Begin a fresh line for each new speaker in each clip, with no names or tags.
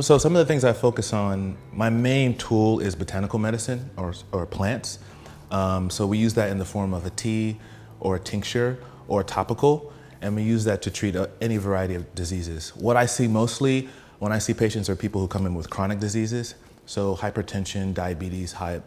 So some of the things I focus on, my main tool is botanical medicine or plants. So we use that in the form of a tea or a tincture or a topical, and we use that to treat any variety of diseases. What I see mostly when I see patients are people who come in with chronic diseases, so hypertension, diabetes, high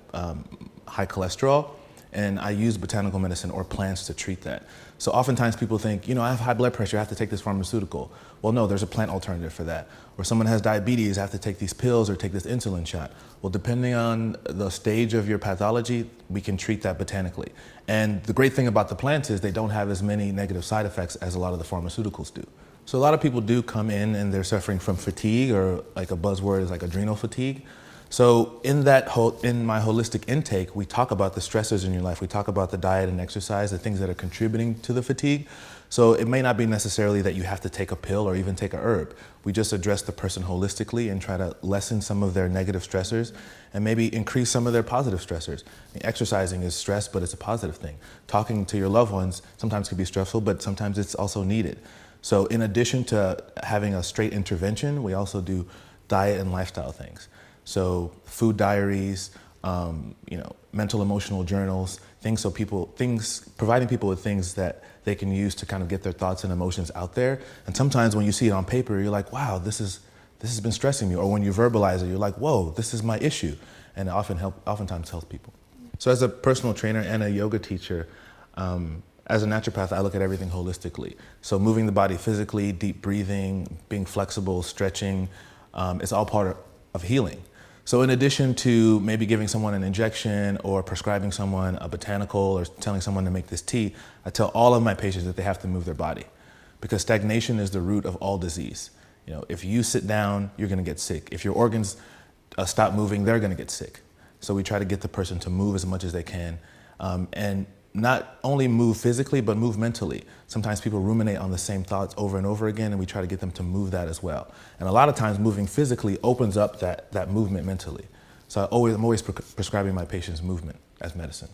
cholesterol, and I use botanical medicine or plants to treat that. So oftentimes people think, I have high blood pressure, I have to take this pharmaceutical. Well, no, there's a plant alternative for that. Or someone has diabetes, I have to take these pills or take this insulin shot. Well, depending on the stage of your pathology, we can treat that botanically. And the great thing about the plants is they don't have as many negative side effects as a lot of the pharmaceuticals do. So a lot of people do come in and they're suffering from fatigue, or like a buzzword is like adrenal fatigue. So in my holistic intake, we talk about the stressors in your life. We talk about the diet and exercise, the things that are contributing to the fatigue. So it may not be necessarily that you have to take a pill or even take a herb. We just address the person holistically and try to lessen some of their negative stressors and maybe increase some of their positive stressors. Exercising is stress, but it's a positive thing. Talking to your loved ones sometimes can be stressful, but sometimes it's also needed. So in addition to having a straight intervention, we also do diet and lifestyle things. So food diaries, mental emotional journals, providing people with things that they can use to kind of get their thoughts and emotions out there. And sometimes when you see it on paper, you're like, wow, this has been stressing me. Or when you verbalize it, you're like, whoa, this is my issue. And it oftentimes helps people. So as a personal trainer and a yoga teacher, as a naturopath, I look at everything holistically. So moving the body physically, deep breathing, being flexible, stretching, it's all part of healing. So in addition to maybe giving someone an injection or prescribing someone a botanical or telling someone to make this tea, I tell all of my patients that they have to move their body, because stagnation is the root of all disease. If you sit down, you're gonna get sick. If your organs stop moving, they're gonna get sick. So we try to get the person to move as much as they can, and not only move physically, but move mentally. Sometimes people ruminate on the same thoughts over and over again, and we try to get them to move that as well. And a lot of times moving physically opens up that movement mentally. So I'm always prescribing my patients movement as medicine.